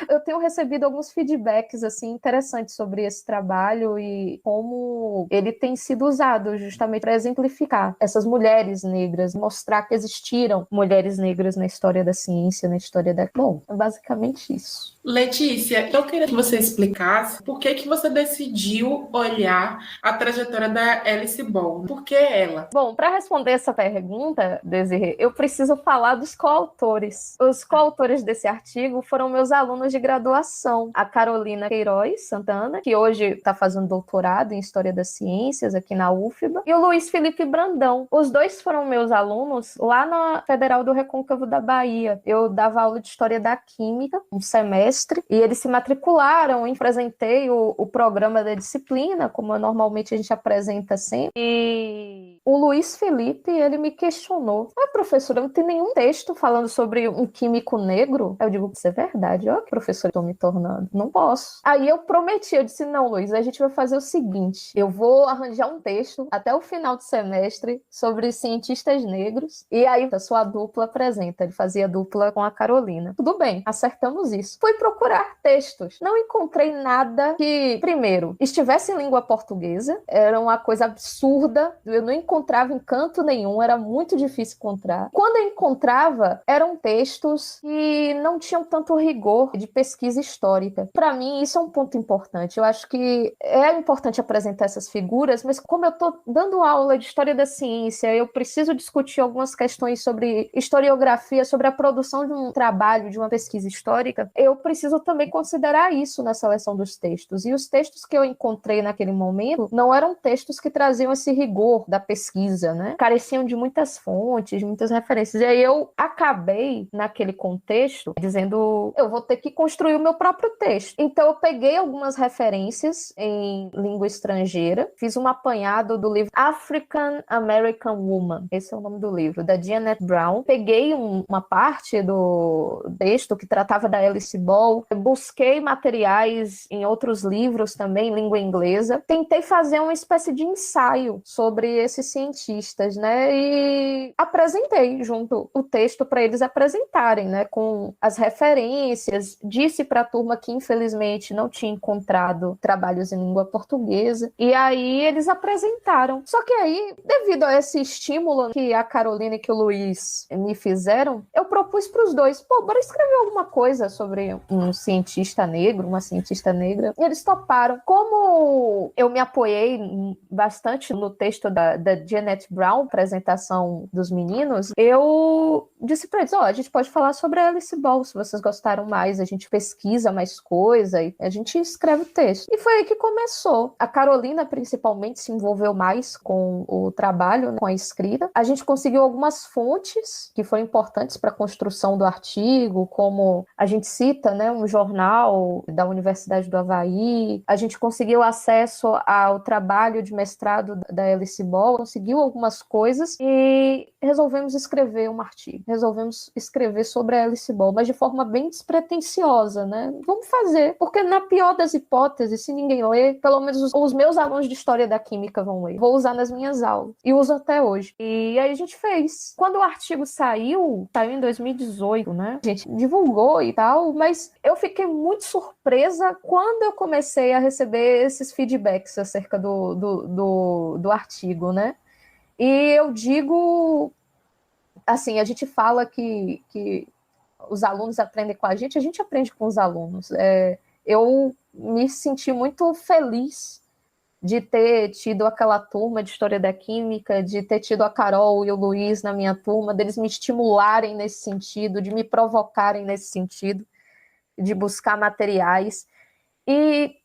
Eu tenho recebido alguns feedbacks assim, interessantes sobre esse trabalho e como ele tem sido usado justamente para exemplificar essas mulheres negras, mostrar que existiram mulheres negras na história da ciência, na história da... Bom, é basicamente isso. Letícia, eu queria que você explicasse por que você decidiu olhar a trajetória da Alice Ball. Por que ela? Bom, para responder essa pergunta, Desirê, eu preciso falar dos coautores. Os coautores desse artigo foram meus alunos alunos de graduação, a Carolina Queiroz Santana, que hoje está fazendo doutorado em História das Ciências aqui na UFBA, e o Luiz Felipe Brandão. Os dois foram meus alunos lá na Federal do Recôncavo da Bahia. Eu dava aula de História da Química, um semestre, e eles se matricularam, e apresentei o programa da disciplina, como normalmente a gente apresenta sempre, e o Luiz Felipe, ele me questionou: professora, eu não tenho nenhum texto falando sobre um químico negro? Eu digo: isso é verdade, ó, que professora eu tô me tornando, não posso. Aí eu prometi, eu disse: não, Luiz, a gente vai fazer o seguinte, eu vou arranjar um texto até o final do semestre sobre cientistas negros, e aí a sua dupla apresenta. Ele fazia dupla com a Carolina. Tudo bem, acertamos isso. Fui procurar textos, não encontrei nada que, primeiro, estivesse em língua portuguesa, era uma coisa absurda, eu não encontrava em canto nenhum, era muito difícil encontrar. Quando eu encontrava, eram textos que não tinham tanto rigor de pesquisa histórica. Para mim, isso é um ponto importante. Eu acho que é importante apresentar essas figuras, mas como eu estou dando aula de História da Ciência, eu preciso discutir algumas questões sobre historiografia, sobre a produção de um trabalho, de uma pesquisa histórica, eu preciso também considerar isso na seleção dos textos. E os textos que eu encontrei naquele momento não eram textos que traziam esse rigor da pesquisa, né? Careciam de muitas fontes, de muitas referências. E aí eu acabei, naquele contexto, dizendo: eu vou ter que construir o meu próprio texto. Então eu peguei algumas referências em língua estrangeira, fiz um apanhado do livro African American Woman, esse é o nome do livro, da Janet Brown. Peguei uma parte do texto que tratava da Alice Ball, busquei materiais em outros livros também, em língua inglesa, tentei fazer uma espécie de ensaio sobre esses cientistas, né, e apresentei junto o texto para eles apresentarem, né, com as referências, disse para a turma que infelizmente não tinha encontrado trabalhos em língua portuguesa, e aí eles apresentaram. Só que aí, devido a esse estímulo que a Carolina e que o Luiz me fizeram, eu propus para os dois: bora escrever alguma coisa sobre um cientista negro, uma cientista negra. E eles toparam. Como eu me apoiei bastante no texto da Janet Brown, apresentação dos meninos, eu disse para eles: a gente pode falar sobre a Alice Ball, se vocês gostaram mais, a gente pesquisa mais coisa e a gente escreve o texto. E foi aí que começou. A Carolina, principalmente, se envolveu mais com o trabalho, né, com a escrita. A gente conseguiu algumas fontes que foram importantes para a construção do artigo, como a gente cita, né, um jornal da Universidade do Havaí. A gente conseguiu acesso ao trabalho de mestrado da Alice Ball, conseguiu algumas coisas e resolvemos escrever um artigo. Resolvemos escrever sobre a Alice Ball, mas de forma bem despretensiosa, né? Vamos fazer, porque na pior das hipóteses, se ninguém ler, pelo menos os meus alunos de História da Química vão ler. Vou usar nas minhas aulas. E uso até hoje. E aí a gente fez. Quando o artigo saiu em 2018, né? A gente divulgou e tal, mas eu fiquei muito surpresa quando eu comecei a receber esses feedbacks acerca do artigo, né? E eu digo, assim, a gente fala que os alunos aprendem com a gente aprende com os alunos. Eu me senti muito feliz de ter tido aquela turma de História da Química, de ter tido a Carol e o Luiz na minha turma, deles me estimularem nesse sentido, de me provocarem nesse sentido, de buscar materiais. E,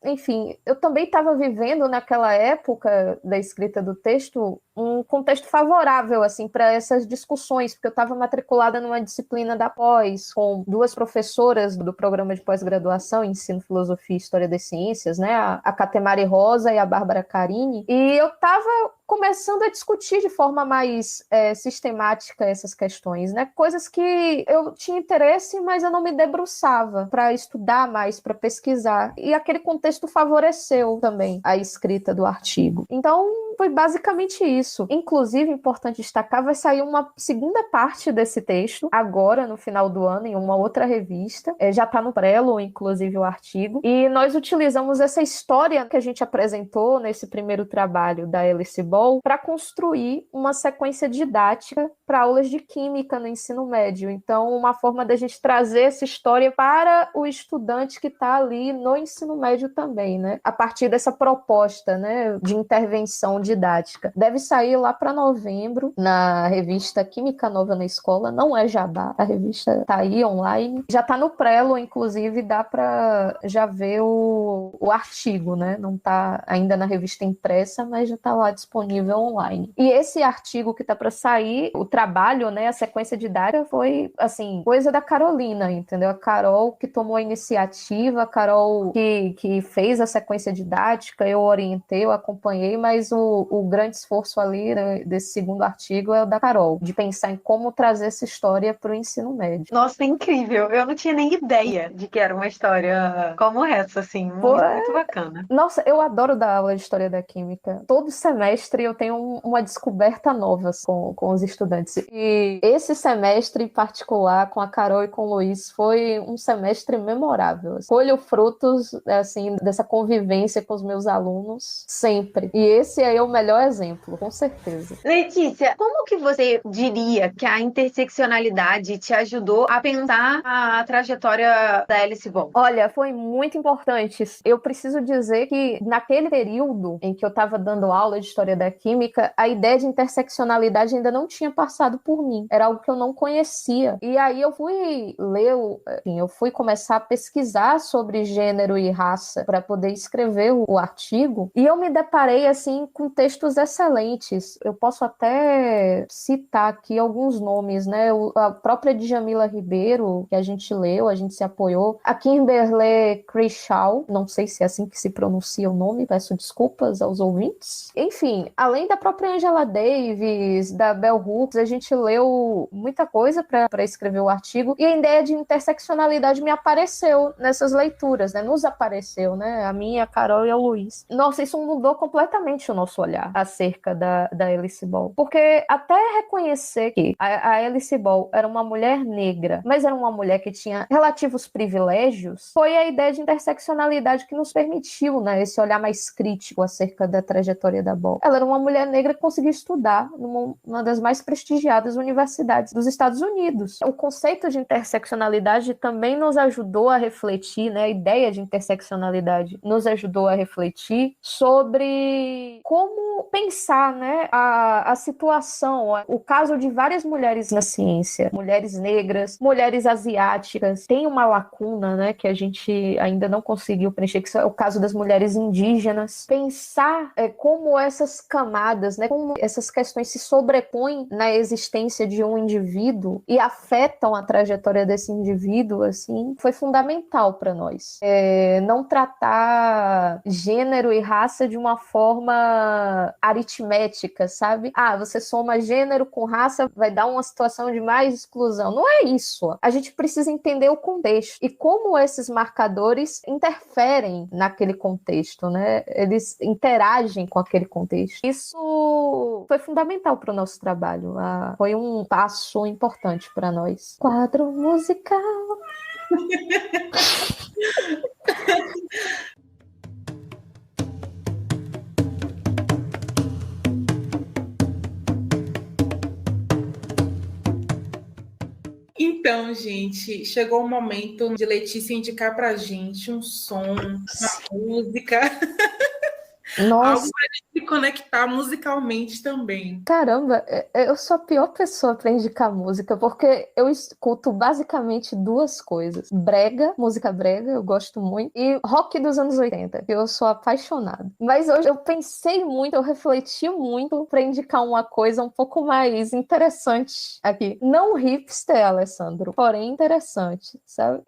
enfim, eu também estava vivendo naquela época da escrita do texto um contexto favorável assim para essas discussões, porque eu estava matriculada numa disciplina da pós, com duas professoras do programa de pós-graduação em Ensino, Filosofia e História das Ciências, né, a Catemari Rosa e a Bárbara Carini, e eu estava começando a discutir de forma mais sistemática essas questões, né, coisas que eu tinha interesse, mas eu não me debruçava para estudar mais, para pesquisar, e aquele contexto favoreceu também a escrita do artigo. Então, foi basicamente isso. Inclusive, importante destacar, vai sair uma segunda parte desse texto, agora, no final do ano, em uma outra revista. Já está no prelo, inclusive, o artigo. E nós utilizamos essa história que a gente apresentou nesse primeiro trabalho da Alice Ball para construir uma sequência didática para aulas de química no ensino médio. Então, uma forma da gente trazer essa história para o estudante que está ali no ensino médio também, né? A partir dessa proposta, né, de intervenção didática. Deve sair lá para novembro na revista Química Nova na Escola. Não é jabá, a revista tá aí online. Já tá no Prelo, inclusive, dá para já ver o artigo, né? Não tá ainda na revista impressa, mas já tá lá disponível online. E esse artigo que tá para sair, o trabalho, né, a sequência didática foi, assim, coisa da Carolina, entendeu? A Carol que tomou a iniciativa, a Carol que fez a sequência didática, eu orientei, eu acompanhei, mas o grande esforço ali, né, desse segundo artigo é o da Carol, de pensar em como trazer essa história para o ensino médio. Nossa, é incrível. Eu não tinha nem ideia de que era uma história como essa, assim. Muito bacana. Nossa, eu adoro dar aula de História da Química. Todo semestre eu tenho uma descoberta nova com os estudantes. E esse semestre em particular, com a Carol e com o Luiz, foi um semestre memorável. Colho frutos, assim, dessa convivência com os meus alunos sempre. E esse é o melhor exemplo, com certeza. Letícia, como que você diria que a interseccionalidade te ajudou a pensar a trajetória da Alice Ball? Olha, foi muito importante. Eu preciso dizer que naquele período em que eu estava dando aula de História da Química, a ideia de interseccionalidade ainda não tinha passado por mim. Era algo que eu não conhecia. E aí eu fui ler, eu fui começar a pesquisar sobre gênero e raça para poder escrever o artigo. E eu me deparei, assim, com textos excelentes. Eu posso até citar aqui alguns nomes, né? A própria Djamila Ribeiro, que a gente leu, a gente se apoiou. A Kimberly Crenshaw, não sei se é assim que se pronuncia o nome, peço desculpas aos ouvintes. Enfim, além da própria Angela Davis, da Bell Hooks, a gente leu muita coisa para escrever o artigo, e a ideia de interseccionalidade me apareceu nessas leituras, né? Nos apareceu, né? A minha, a Carol e o Luiz. Nossa, isso mudou completamente o nosso olhar acerca da Alice Ball. Porque até reconhecer que a Alice Ball era uma mulher negra, mas era uma mulher que tinha relativos privilégios, foi a ideia de interseccionalidade que nos permitiu, né, esse olhar mais crítico acerca da trajetória da Ball. Ela era uma mulher negra que conseguia estudar numa das mais prestigiadas universidades dos Estados Unidos. O conceito de interseccionalidade também nos ajudou a refletir, né, a ideia de interseccionalidade nos ajudou a refletir sobre como pensar, né, a situação, o caso de várias mulheres na ciência, mulheres negras, mulheres asiáticas, tem uma lacuna, né, que a gente ainda não conseguiu preencher, que é o caso das mulheres indígenas. Pensar como essas camadas, né, como essas questões se sobrepõem na existência de um indivíduo e afetam a trajetória desse indivíduo, assim, foi fundamental para nós. Não tratar gênero e raça de uma forma aritmética, sabe? Você soma gênero com raça, vai dar uma situação de mais exclusão. Não é isso. A gente precisa entender o contexto e como esses marcadores interferem naquele contexto, né? Eles interagem com aquele contexto. Isso foi fundamental para o nosso trabalho. Foi um passo importante para nós. Quadro musical. Então, gente, chegou o momento de Letícia indicar pra gente um som, uma música. Nossa. Algo para se conectar musicalmente também. Caramba, eu sou a pior pessoa para indicar música, porque eu escuto basicamente duas coisas. Brega, música brega, eu gosto muito, e rock dos anos 80, que eu sou apaixonada. Mas hoje eu pensei muito, eu refleti muito para indicar uma coisa um pouco mais interessante aqui. Não hipster, Alessandro, porém interessante, sabe?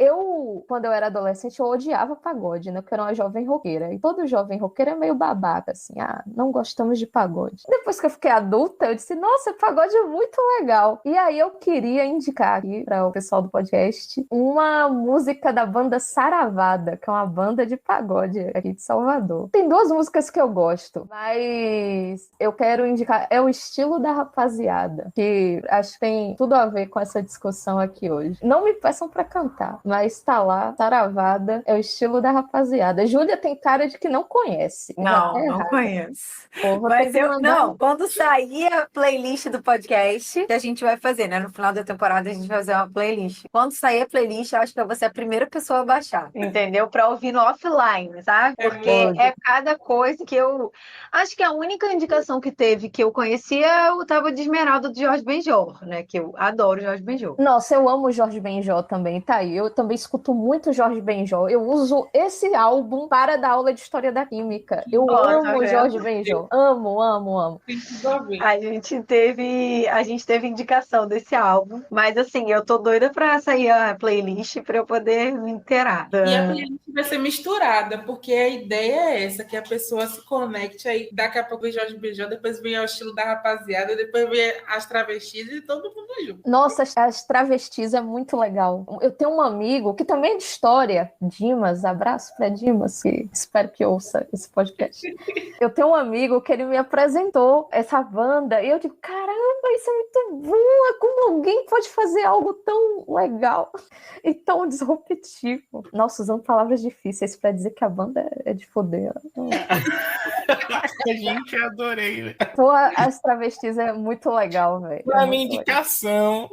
Quando eu era adolescente, eu odiava pagode, né? Porque eu era uma jovem roqueira. E todo jovem roqueiro é meio babaca, assim, não gostamos de pagode. Depois que eu fiquei adulta, eu disse, nossa, pagode é muito legal. E aí eu queria indicar aqui para o pessoal do podcast uma música da banda Saravada, que é uma banda de pagode aqui de Salvador. Tem duas músicas que eu gosto, mas eu quero indicar, é o Estilo da Rapaziada, que acho que tem tudo a ver com essa discussão aqui hoje. Não me peçam para cantar, mas tá lá, Saravada, é o Estilo da Rapaziada. Júlia tem cara de que não conhece. Não, Não conheço. Pô, vou Mas ter que mandar. não, quando sair a playlist do podcast, que a gente vai fazer, né? No final da temporada a gente vai fazer uma playlist. Quando sair a playlist, eu acho que eu vou ser a primeira pessoa a baixar. Entendeu? Pra ouvir no offline, sabe? Porque é cada coisa que eu. Acho que a única indicação que teve que eu conhecia é o Tábua de Esmeralda do Jorge Benjor, né? Que eu adoro Jorge Benjor. Nossa, eu amo o Jorge Benjor também, tá aí. Eu também escuto muito Jorge Benjor. Eu uso esse álbum para dar aula de História da Química. Eu Tá amo vendo? Jorge Benjor. Amo, amo, amo. A gente teve indicação desse álbum, mas assim, eu tô doida pra sair a playlist pra eu poder me inteirar. E a playlist vai ser misturada, porque a ideia é essa, que a pessoa se conecte, aí daqui a pouco vem Jorge Benjor, depois vem ao estilo da rapaziada, depois vem as travestis e todo mundo junto. Nossa, as travestis é muito legal. Eu tenho um amigo que também é de história, Dimas, abraço pra Dimas, que espero que ouça esse podcast. Eu tenho um amigo que ele me apresentou essa banda e eu digo, caramba, isso é muito bom, como alguém pode fazer algo tão legal e tão disruptivo. Nossa, usando palavras difíceis pra dizer que a banda é de foder. Gente, eu adorei, velho. As travestis é muito legal, velho. Pra minha indicação,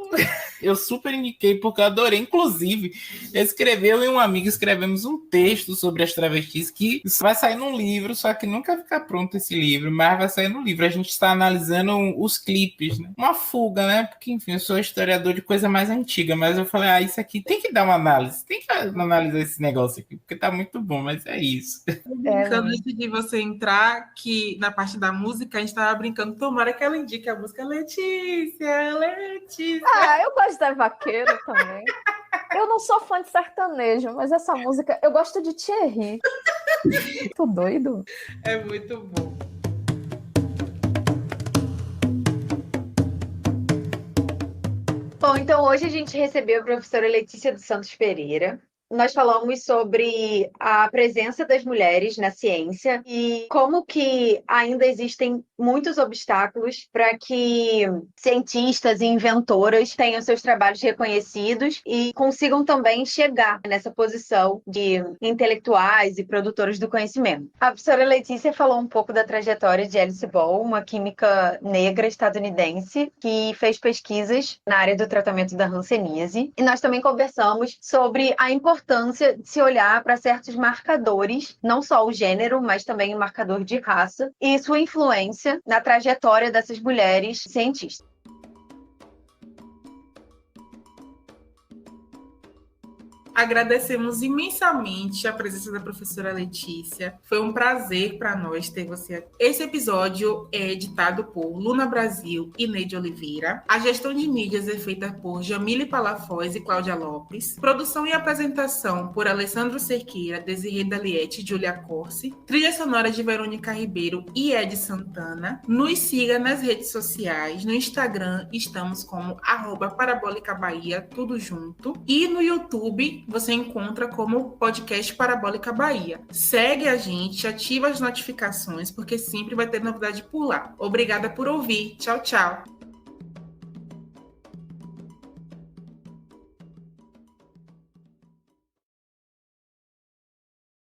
eu super indiquei porque eu adorei. Inclusive, eu e um amigo escrevemos um texto sobre as travestis que vai sair num livro, só que nunca vai ficar pronto esse livro, mas vai sair no livro. A gente está analisando os clipes, né? Uma fuga, né? Porque, enfim, eu sou historiador de coisa mais antiga, mas eu falei, isso aqui tem que dar uma análise, tem que analisar esse negócio aqui, porque tá muito bom, mas é isso. Brincando antes de você entrar, que na parte da música, a gente tava brincando, tomara que ela indique a música Letícia. Eu gosto da Vaqueiro também. Eu não sou fã de sertanejo, mas essa música, eu gosto de Thierry. Tô doido. É muito bom. Bom, então hoje a gente recebeu a professora Letícia dos Santos Pereira. Nós falamos sobre a presença das mulheres na ciência e como que ainda existem muitos obstáculos para que cientistas e inventoras tenham seus trabalhos reconhecidos e consigam também chegar nessa posição de intelectuais e produtores do conhecimento. A professora Letícia falou um pouco da trajetória de Alice Ball, uma química negra estadunidense que fez pesquisas na área do tratamento da hanseníase. E nós também conversamos sobre a importância de se olhar para certos marcadores, não só o gênero, mas também o marcador de raça, e sua influência na trajetória dessas mulheres cientistas. Agradecemos imensamente a presença da professora Letícia. Foi um prazer para nós ter você aqui. Esse episódio é editado por Luna Brasil e Neide Oliveira. A gestão de mídias é feita por Jamile Palafoz e Cláudia Lopes. Produção e apresentação por Alessandro Cerqueira, Desirê Daliette e Julia Corsi. Trilha sonora de Verônica Ribeiro e Ed Santana. Nos siga nas redes sociais. No Instagram estamos como @parabólicabahia, tudo junto. E no YouTube você encontra como podcast Parabólica Bahia. Segue a gente, ativa as notificações, porque sempre vai ter novidade por lá. Obrigada por ouvir. Tchau, tchau.